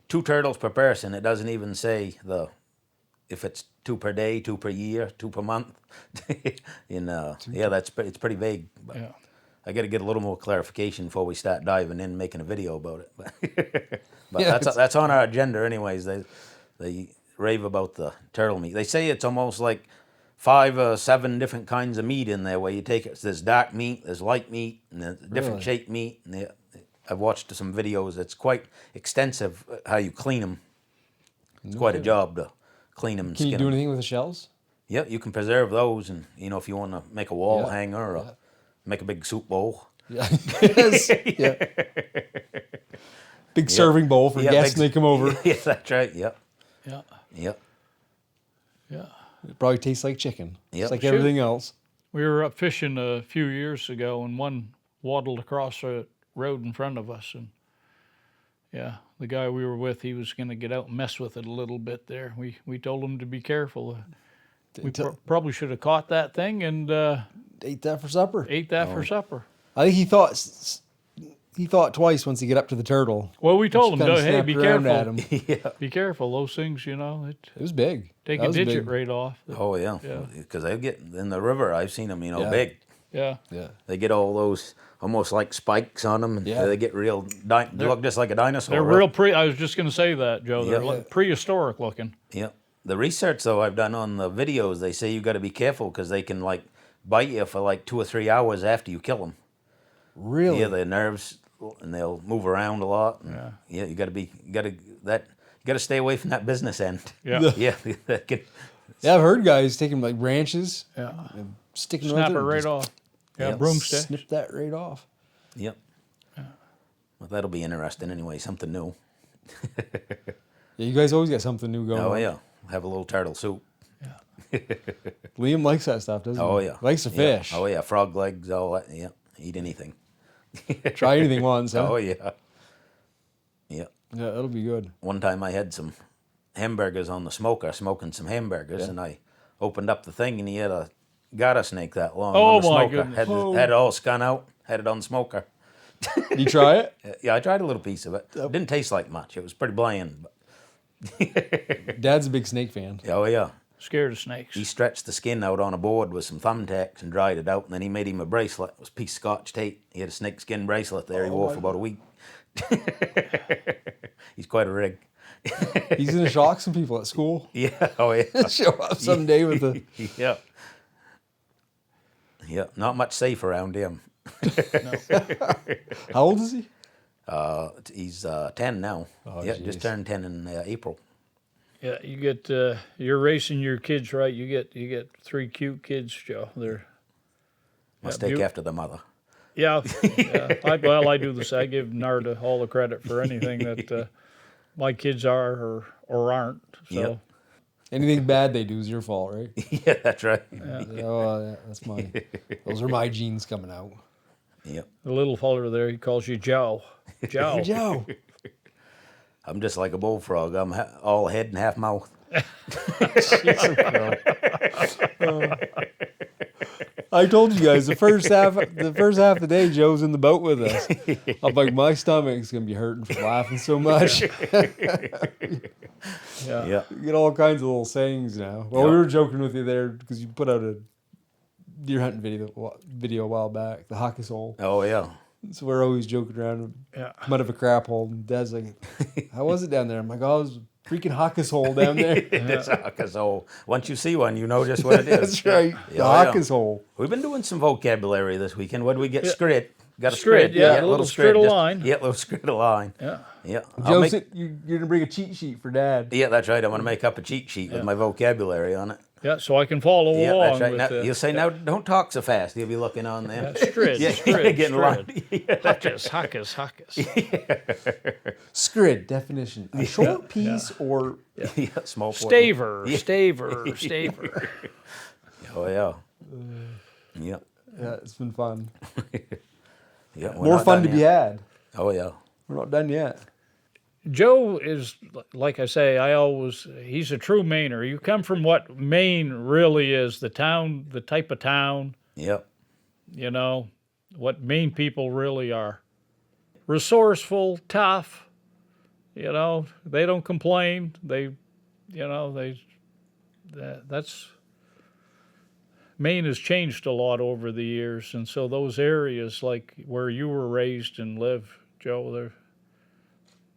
2 turtles per person. It doesn't even say if it's 2 per day, 2 per year, 2 per month. It's pretty vague. But Yeah. I got to get a little more clarification before we start diving in and making a video about it. But Yeah, that's on our agenda anyways. They rave about the turtle meat. They say it's almost like 5 or 7 different kinds of meat in there where you take it. There's dark meat, there's light meat, and there's different Really? shaped meat. And I've watched some videos. It's quite extensive how you clean them. It's quite a job to clean them and Can you skin do them. anything with the shells? Yeah, you can preserve those, and if you want to make a wall Yeah, hanger or make a big soup bowl. Yeah. Yes. Yeah. Big serving bowl for guests when they come over. Yeah, that's right. Yep. Yeah. Yep. Yeah. It probably tastes like chicken. Yep. Just like Shoot. everything else. We were up fishing a few years ago, and one waddled across the road in front of us, and the guy we were with, he was going to get out and mess with it a little bit there. We told him to be careful. We probably should have caught that thing and Ate that for supper. ate that for supper. I think he thought twice once he get up to the turtle. Well, we told him, Kinda hey, snapped be around at careful. him. Yeah. Be careful. Those things, It was big. take That a was digit big. right off. Oh yeah. Because they get in the river. I've seen them. Yeah. Big. Yeah. Yeah. They get all those almost like spikes on them. And Yeah. They get real. They look just like a dinosaur. They're real I was just going to say that, Joe. They're Yeah. like prehistoric looking. Yeah. The research though I've done on the videos, they say you got to be careful because they can like bite you for like 2 or 3 hours after you kill them. Really? Yeah, their nerves and they'll move around a lot. And Yeah. you got to stay away from that business end. Yeah. Yeah. That Yeah, I've heard guys taking like branches, Yeah. and sticking Snap with it and right just off. Yeah, Yep. broomstick. snip that right off. Yep. Well, that'll be interesting anyway. Something new. Yeah, you guys always got something new going Oh on. yeah. Have a little turtle soup. Liam likes that stuff, doesn't Oh he? yeah. Likes to Yeah. fish. Oh yeah. Frog legs. All that. Yeah. Eat anything. Try anything once, huh? Oh yeah. Yeah. Yeah, that'll be good. One time I had some hamburgers on the smoker, smoking some hamburgers, Yeah. and I opened up the thing, and he had a garter snake that long Oh, on the my smoker. goodness. Had it all scun out. Had it on the smoker. You try it? Yeah, I tried a little piece of it. Didn't taste like much. It was pretty bland. But, Dad's a big snake fan. oh yeah. Scared of snakes. He stretched the skin out on a board with some thumbtacks and dried it out, and then he made him a bracelet. It was a piece of Scotch tape. He had a snake skin bracelet there he wore for about a week. He's quite a rig. He's gonna shock some people at school. Yeah, oh yeah. Show up someday with a. Yeah. Yeah, not much safe around him. How old is he? He's 10 now. Oh, yeah, geez. just turned 10 in April. Yeah, you get you're raising your kids right. You get 3 cute kids, Joe. They're Must Yeah, take beau- after the mother. yeah. I do this. I give Narda all the credit for anything that my kids are or aren't. So Yep. Anything bad they do is your fault, right? Yeah, that's right. Oh, yeah, that's my. Those are my genes coming out. Yep. the little fella there, he calls you Joe. Joe. Joe. I'm just like a bullfrog. I'm all head and half mouth. I told you guys the first half of the day Joe's in the boat with us. I'm like, my stomach's gonna be hurting from laughing so much. Yeah. Yeah. You get all kinds of little sayings now. Well, we Yep. were joking with you there because you put out a deer hunting video a while back, the Hawkus hole. Oh, yeah. So we're always joking around, Yeah. come out of a crap hole, and Dad's like, "How was it down there?" I'm like, "Oh, it was a freaking Hawkus hole down there." It's a Hawkus hole. Once you see one, you know just what it is. That's right, the Yeah, yeah. Hawkus hole. We've been doing some vocabulary this weekend. What did we get? Yeah. Scrid. Got a Scrid, scrid. yeah, a little scrid of just- line. Yeah, little scrid of line. Yeah. Yeah. Joe said you're gonna bring a cheat sheet for Dad. Yeah, that's right. I'm going to make up a cheat sheet with my vocabulary on it. Yeah, so I can follow Yeah, along that's right. with Now, you'll say, now, don't talk so fast. You'll be looking on there. Scrid, Yeah, scrid, getting scrid. Huckus. Scrid definition: a short piece or Yeah, small portion. Staver. Oh, yeah. Yeah. yeah, it's been fun. Yeah. we're More not fun done to be yet. had. Oh, yeah. We're not done yet. Joe is, like I say, he's a true Mainer. You come from what Maine really is, the town, the type of town, Yep. you know, what Maine people really are. Resourceful, tough, you know, they don't complain. That's, Maine has changed a lot over the years. And so those areas like where you were raised and live, Joe,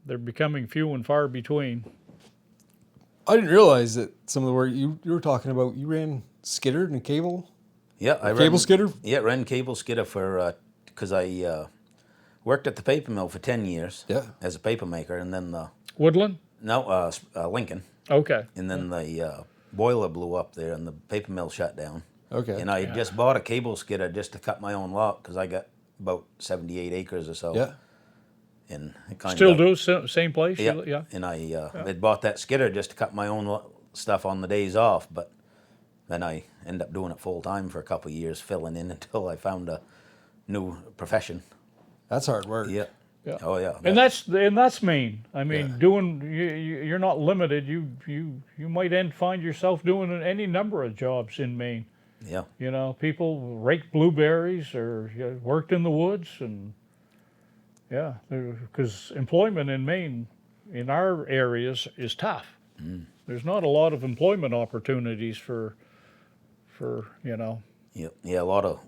they're becoming few and far between. I didn't realize that some of the work you were talking about, you ran skidder and cable. Yeah, I Cable skidder? Yeah, ran cable skidder for because I worked at the paper mill for 10 years. Yeah. As a paper maker, and then Woodland? Lincoln, Okay. and then the boiler blew up there, and the paper mill shut down. Okay. And I had just bought a cable skidder just to cut my own lot because I got about 78 acres or so. Yeah. And it kind Still of do, same place? Yeah. Yeah. And I had bought that skidder just to cut my own stuff on the days off, but then I ended up doing it full time for a couple of years, filling in until I found a new profession. That's hard work. Yeah. Yeah. Oh yeah. And that's Maine. I mean, you're not limited. You might find yourself doing any number of jobs in Maine. Yeah. You know, people raked blueberries or worked in the woods, and yeah, because employment in Maine, in our areas, is tough. There's not a lot of employment opportunities for you know. Yeah. Yeah. A lot of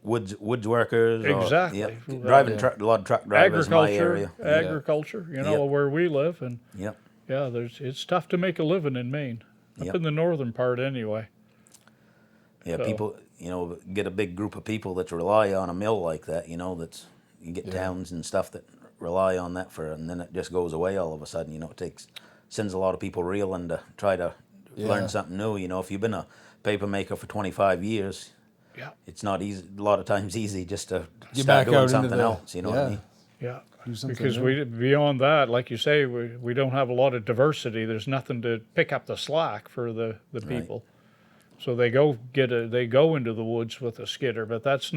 woods workers. Exactly. Or, yeah. Driving Yeah. a lot of truck drivers in my area. Agriculture, you know, Yep. where we live, and Yep. yeah, it's tough to make a living in Maine, up Yep. in the northern part anyway. Yeah. So- People, get a big group of people that rely on a mill like that. You get towns and stuff that rely on that and then it just goes away all of a sudden. It sends a lot of people reeling to try to learn something new. You know, if you've been a paper maker for 25 years, Yeah. it's not easy. A lot of times easy just to Get start back out doing into something the- else. You know what I mean? Yeah. Do something Because new. beyond that, like you say, we don't have a lot of diversity. There's nothing to pick up the slack for the people. So they go into the woods with a skidder, but that's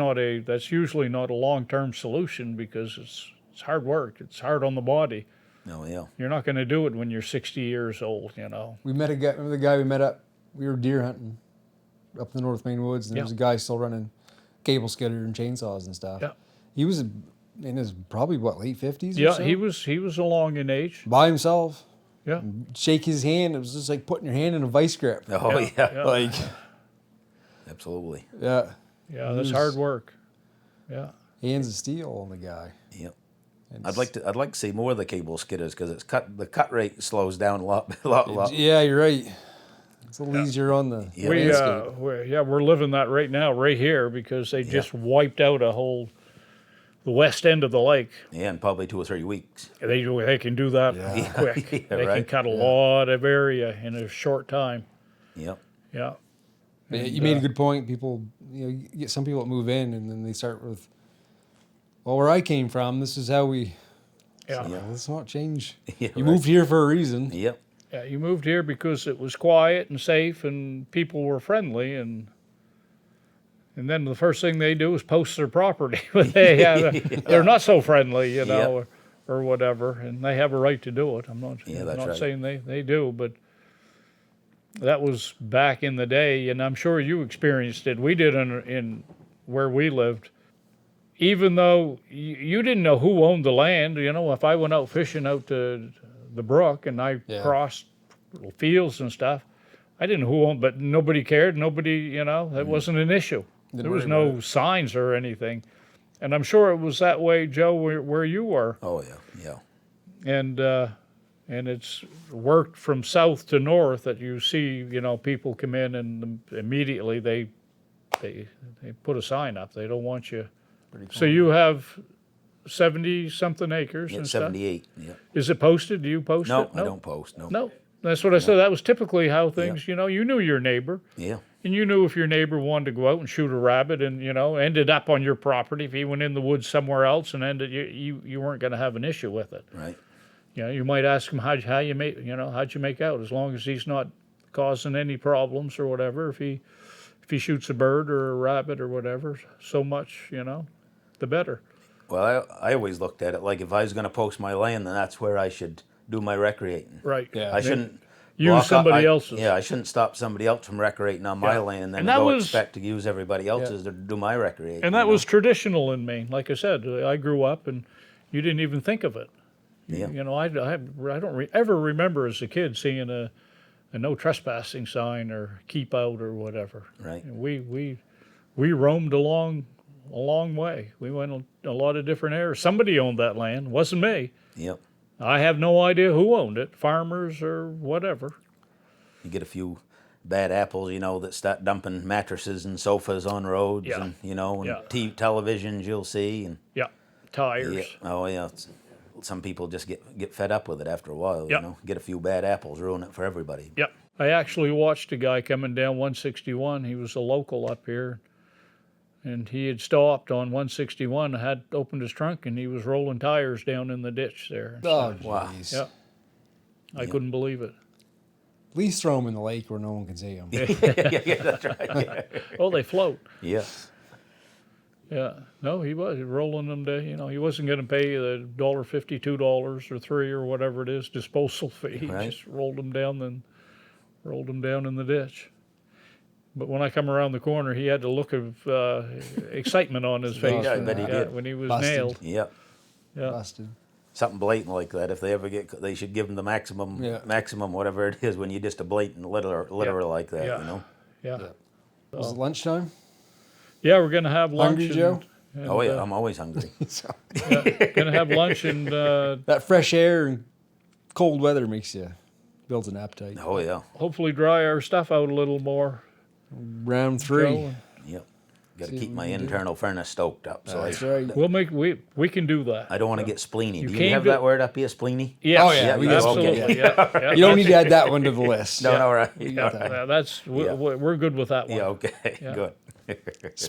usually not a long-term solution because it's hard work. It's hard on the body. Oh yeah. You're not going to do it when you're 60 years old, you know. We met a guy. Remember the guy we met up? We were deer hunting up in the North Maine woods, and there was a guy still running cable skidder and chainsaws and stuff. Yeah. He was in his probably late 50s. Yeah, or so? he was along in age. by himself. Yeah. Shake his hand. It was just like putting your hand in a vice grip. Oh Yeah, yeah. yeah. Like, Absolutely. yeah, Yeah, that's hard work. Yeah. hands of steel on the guy. Yep. And I'd like to see more of the cable skidders because the cut rate slows down a lot. Yeah, you're right. It's a little easier on the Yeah. landscape. We're living that right now, right here, because they just wiped out the west end of the lake. Yeah, in probably 2 or 3 weeks. They can do that Yeah. quick. Yeah, They can right. cut a lot of area in a short time. Yep. Yeah. Yeah, you made a good point. People, you get some people that move in and then they start with, well, where I came from, this is how we. Yeah. So, let's not change. Yeah, You right. moved here for a reason. Yep. Yeah, you moved here because it was quiet and safe and people were friendly and then the first thing they do is post their property when they're not so friendly, you know, or whatever, and they have a right to do it. I'm not That's right. saying they do, but that was back in the day, and I'm sure you experienced it. We did in where we lived. Even though you didn't know who owned the land, you know, if I went out fishing out to the brook and I crossed fields and stuff, I didn't know who owned, but nobody cared. Nobody, you know, it wasn't an issue. There was worry about no signs or anything. And I'm sure it was that way, Joe, where you were. Oh yeah. Yeah. And it's worked from south to north that you see, you know, people come in and immediately they put a sign up. They don't want you. So you have 70-something acres Yeah, and stuff? 78. Yeah. Is it posted? Do you post No, it? I don't post. No. No. That's what I said. That was typically how things, you know, you knew your neighbor. Yeah. And you knew if your neighbor wanted to go out and shoot a rabbit and, you know, ended up on your property, if he went in the woods somewhere else and ended, you weren't going to have an issue with it. Right. You know, you might ask him how'd you make out, as long as he's not causing any problems or whatever. If he shoots a bird or a rabbit or whatever, so much, you know, the better. Well, I always looked at it like if I was going to post my land, then that's where I should do my recreating. Right. Yeah. I shouldn't Use somebody else's. Yeah, I shouldn't stop somebody else from recreating on my land and then And that go was- expect to use everybody else's to do my recreating. And that was traditional in Maine. Like I said, I grew up and you didn't even think of it. Yeah. You know, I don't ever remember as a kid seeing a no trespassing sign or keep out or whatever. Right. And we roamed a long way. We went a lot of different areas. Somebody owned that land. Wasn't me. Yep. I have no idea who owned it, farmers or whatever. You get a few bad apples, you know, that start dumping mattresses and sofas on roads, Yeah. and you know, and Yeah. televisions you'll see, and Yeah, tires. yeah, oh yeah. Some people just get fed up with it after a while. Yeah. You know, get a few bad apples, ruin it for everybody. Yep. I actually watched a guy coming down 161. He was a local up here. And he had stopped on 161, had opened his trunk, and he was rolling tires down in the ditch there. and Oh, stuff. Wow. jeez. Yeah. I couldn't believe it. At least throw them in the lake where no one can see them. Yeah, that's right. Oh, they float. Yeah. Yeah. No, he was rolling them to, you know, he wasn't going to pay the $1.50, $2 or $3 or whatever it is disposal fee. He Right. just rolled them down in the ditch. But when I come around the corner, he had the look of excitement on his face Yeah, I bet he did. when he was Busted. nailed. Yep. Yeah. Busted. Something blatant like that. If they ever they should give them the maximum whatever it is when you just a blatant litter like that. Yeah. You know. Yeah. Was it lunchtime? Yeah, we're gonna have lunch. Hungry, Joe? and, Oh yeah, I'm always hungry. gonna have lunch and That fresh air and cold weather builds an appetite. Oh yeah. hopefully dry our stuff out a little more. Round 3. Joe. Yep. Got to See keep what my we can do. internal furnace stoked up. So That's right. We can do that. I don't want to get spleeny. Do you came have to- that word up here, spleeny? Yes. Oh, yeah, we got absolutely. okay. Yeah. You don't need to add that one to the list. No, no, right. Yeah, that's Yeah. we're good with that one. Yeah, okay, Yeah. good.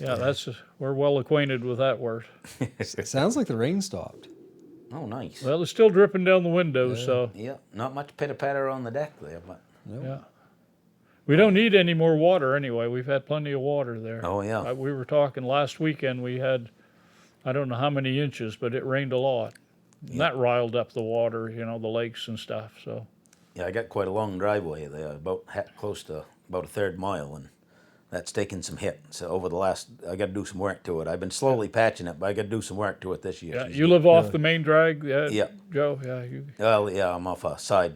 Yeah, we're well acquainted with that word. It sounds like the rain stopped. Oh, nice. Well, it's still dripping down the window, so Yeah, not much pitter-patter on the deck there, but... yeah. We don't need any more water anyway. We've had plenty of water there. Oh, yeah. We were talking last weekend. We had, I don't know how many inches, but it rained a lot. And that riled up the water, the lakes and stuff. So Yeah, I got quite a long driveway there, close to about a third mile, and that's taken some hit. So over the last, I got to do some work to it. I've been slowly patching it, but I got to do some work to it this year. yeah, you live off the main drag, Yeah. Joe. Yeah, you. Well, yeah, I'm off a side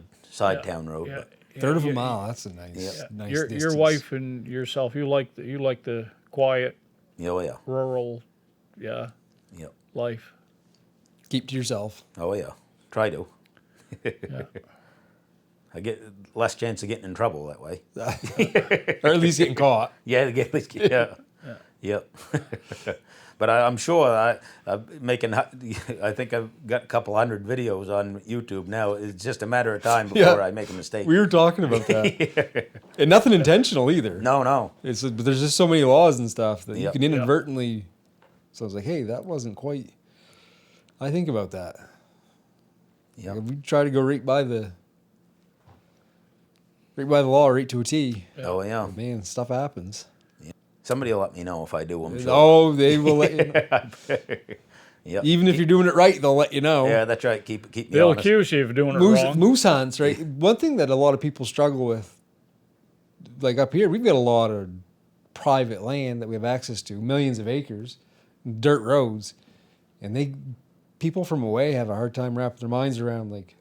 town road. Yeah, But Third of a you- mile. That's a nice, nice Your distance. wife and yourself, you like the quiet, oh yeah, rural, yeah, life. Keep to yourself. oh yeah. Try to. Yeah. I get less chance of getting in trouble that way. Or at least getting caught. Yeah, yeah, yep. But I'm sure I'm making. I think I've got a couple hundred videos on YouTube now. It's just a matter of time before I make a mistake. We were talking about that. And nothing intentional either. No. But there's just so many laws and stuff that you Yep. can inadvertently. So I was like, hey, that wasn't quite. I think about that. Yeah. Like, if we try to go right by the law, right to a T. Oh yeah. Man, stuff happens. Somebody will let me know if I do. I'm sure. Oh, they will let you know. Yep. Even if you're doing it right, they'll let you know. Yeah, that's right. Keep me They'll honest. accuse you of doing it Moose, wrong. moose hunts, right? One thing that a lot of people struggle with, like up here, we've got a lot of private land that we have access to, millions of acres, dirt roads, and people from away have a hard time wrapping their minds around like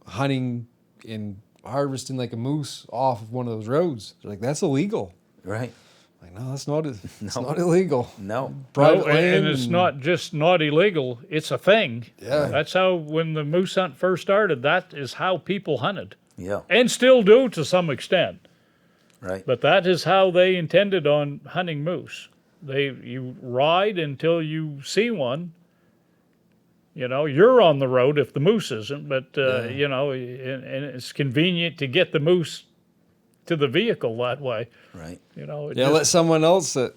hunting and harvesting like a moose off of one of those roads. They're like, that's illegal. Right. Like, no, that's not. It's not illegal. No. Private No, land, and it's not just not illegal, it's a thing. Yeah. That's how, when the moose hunt first started, that is how people hunted. Yeah. And still do to some extent. Right. But that is how they intended on hunting moose. You ride until you see one. You're on the road if the moose isn't, but, and it's convenient to get the moose to the vehicle that way. Right. let someone else that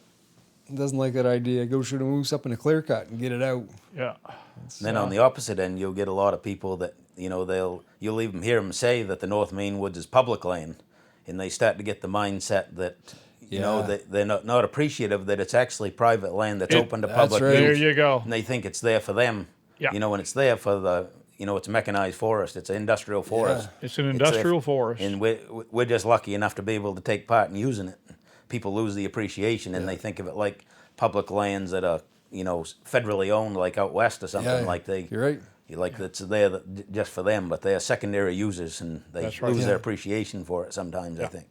doesn't like that idea go shoot a moose up in a clear cut and get it out. Yeah. Then on the opposite end, you'll get a lot of people that you'll even hear them say that the North Maine woods is public land, and they start to get the mindset that they're not appreciative that it's actually private land that's open to public right. There use. you go. And they think it's there for them. Yeah. And it's there for the it's a mechanized forest. It's an industrial forest. It's an industrial forest. And we're just lucky enough to be able to take part in using it. People lose the appreciation and they think of it like public lands that are, federally owned, like out west or something. Like You're right. like it's there just for them, but they're secondary users and they That's right. lose their appreciation for it sometimes. I think.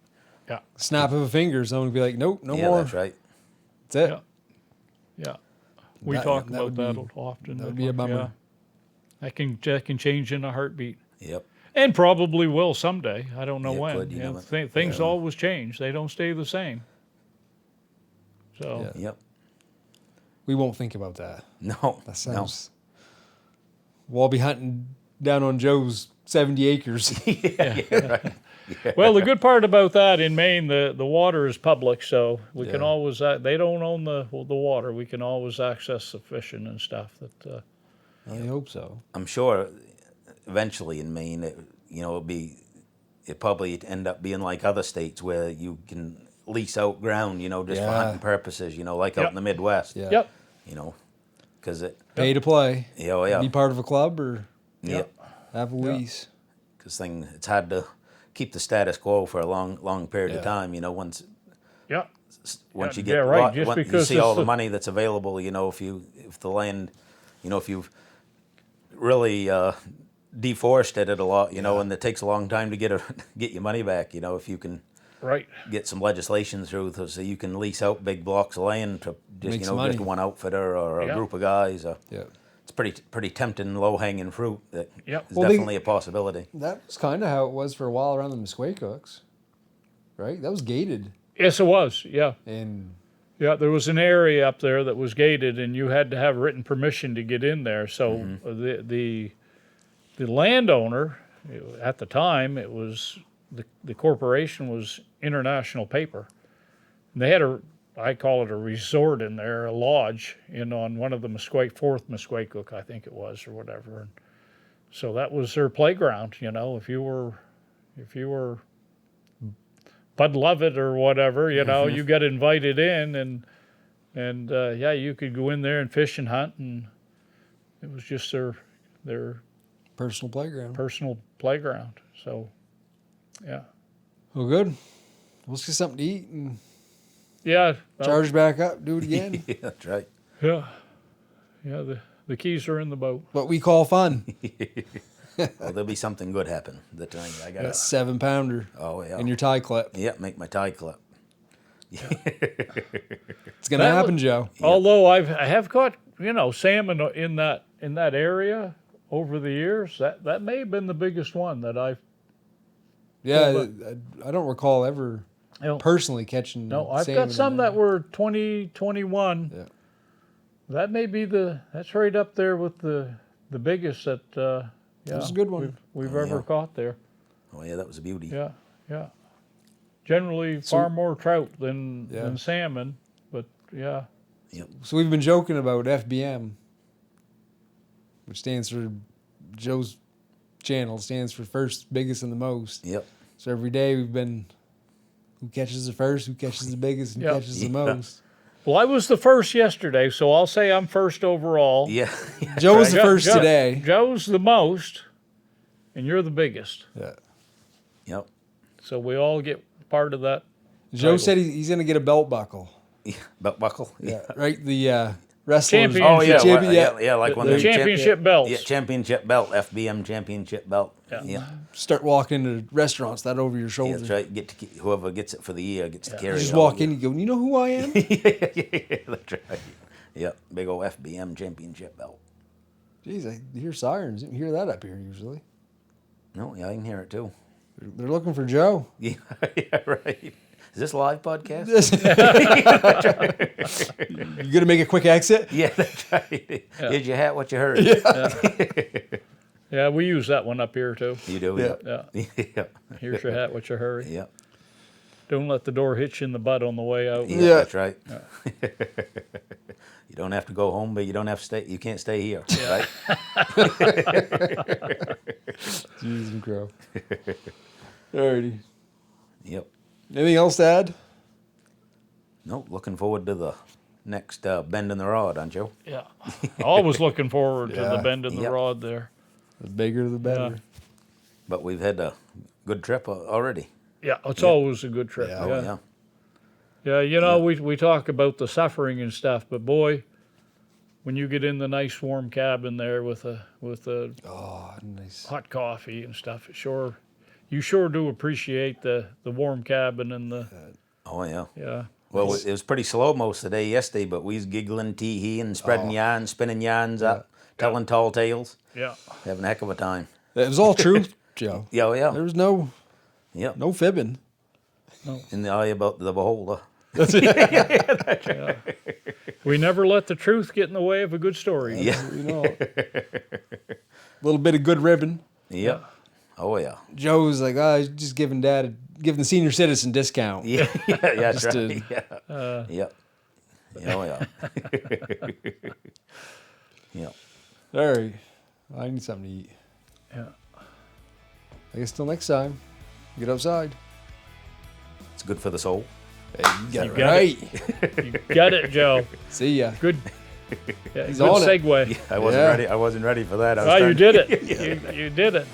Yeah. Snap of a finger, someone would be like, nope, no Yeah, more. that's right. That's it. Yeah. Yeah. We That- talk that about would that be- often. that would be a bummer. Yeah. That can change in a heartbeat. Yep. And probably will someday. I don't know Yeah, it when. could, you know, Things always change. They don't stay the same. So Yeah. Yep. We won't think about that. No. That sounds. We'll all be hunting down on Joe's 70 acres. well, the good part about that in Maine, the water is public, so we can Yeah. always. They don't own the water. We can always access the fishing and stuff. That I hope so. I'm sure eventually in Maine, it probably end up being like other states where you can lease out ground, just for Yeah. hunting purposes, like out Yep. in the Midwest. Yeah. Yep. Because Pay to play. yeah. Be part of a club or Yep. have a lease. Because it's hard to keep the status quo for a long period of Yeah. time. Once Yeah. you Yeah, get right, just you because see all it's the the- money that's available. If the land, if you've really deforested it a lot, and it takes a long time to get your money back. If you can Right. get some legislation through so you can lease out big blocks of land to just Make some money. just one outfitter or a Yeah. group of guys. Yeah. It's pretty tempting, low hanging fruit. That Yep. is Well, they- definitely a possibility. That was kind of how it was for a while around the Musqueam, right? That was gated. Yes, it was. Yeah. And Yeah, there was an area up there that was gated, and you had to have written permission to get in there. So the landowner, at the time, it was the corporation was International Paper. And they had I call it a resort in there, a lodge on one of the Fourth Musquecook, I think it was, or whatever. And so that was their playground. If you were Bud Lovett or whatever, you got invited in, and you could go in there and fish and hunt, and it was just their Personal playground. So, yeah. Well, good. Let's get something to eat and Yeah. charge back up, do it again. Yeah, that's right. Yeah. Yeah, the keys are in the boat. What we call fun. Well, there'll be something good happen the time. I got That 7-pounder. Oh yeah. And your tie clip. Yeah, make my tie clip. It's gonna That happen, was- Joe. Although I have caught, salmon in that area over the years. That may have been the biggest one that I've. Yeah, I don't recall ever personally catching. No, I've salmon got some in that there. were 20, 21. Yeah. That may be that's right up there with the biggest that. That's a good one. We've ever caught there. Oh yeah, that was a beauty. Yeah, yeah. Generally, far more trout than salmon, but yeah. So we've been joking about FBM, which stands for Joe's channel, stands for first, biggest, and the most. Yep. So every day we've been, who catches the first, who catches the biggest, who catches the most. Well, I was the first yesterday, so I'll say I'm first overall. Yeah. Joe was the first today. Joe's the most, and you're the biggest. Yeah. Yep. So we all get part of that. Joe said he's going to get a belt buckle. Yeah. Belt buckle. Yeah. Right? The wrestlers. Championship. Oh yeah. Champion- Yeah. Like one The of them championship belts. Yeah, championship belt. FBM championship belt. Yeah. Yeah. Start walking into restaurants, that over your Yeah, shoulder. that's right. Whoever gets it for the year gets to carry You it. just all walk year. in, you go, you know who I am? Yeah, that's right. Yep. Big old FBM championship belt. Jeez, I hear sirens. You don't hear that up here usually. No, yeah, I can hear it too. They're looking for Joe. Yeah, yeah, right. Is this a live podcast? You gonna make a quick exit? Yeah, that's right. Here's your hat, what you heard. Yeah, we use that one up here too. You do, Yeah. yeah. Yeah. Here's your hat, what's your hurry? Yeah. Don't let the door hit you in the butt on the way out. Yeah, Yeah. that's right. You don't have to go home, but you don't have to stay. You can't stay here, right? Jeez and crow. Alrighty. Yep. Anything else to add? No, looking forward to the next bend in the rod, aren't you? Yeah. Always looking forward to the Yeah. bend in the Yep. rod there. The bigger the better. But we've had a good trip already. Yeah, it's always a good trip. Yeah. Yeah. Oh, Yeah, yeah. we talk about the suffering and stuff, but boy, when you get in the nice warm cabin there with a Oh, nice. hot coffee and stuff, you sure do appreciate the warm cabin and the Oh, yeah. yeah. Well, it was pretty slow most of the day yesterday, but we was giggling, tee-heeing, spreading yarns, spinning yarns up, telling tall tales, Yeah. having a heck of a time. It was all truth, Joe. Yeah, oh, There yeah. was no Yep. fibbing. In the eye about the beholder. We never let the truth get in the way of a good story. Yeah. You know, a little bit of good ribbon. Yep. Oh, yeah. Joe was like, he's just giving the senior citizen discount. Yeah, yeah, that's Just right. Yeah. Yep. Oh, yeah. Yep. All right. I need something to eat. Yeah. I guess till next time. Get outside. It's good for the soul. Hey, you got You it got right. You got it, Joe. See ya. Good. Yeah, He's good on it. segue. I wasn't Yeah. ready. I wasn't ready for that. I was Oh, trying you to- did it. You did it.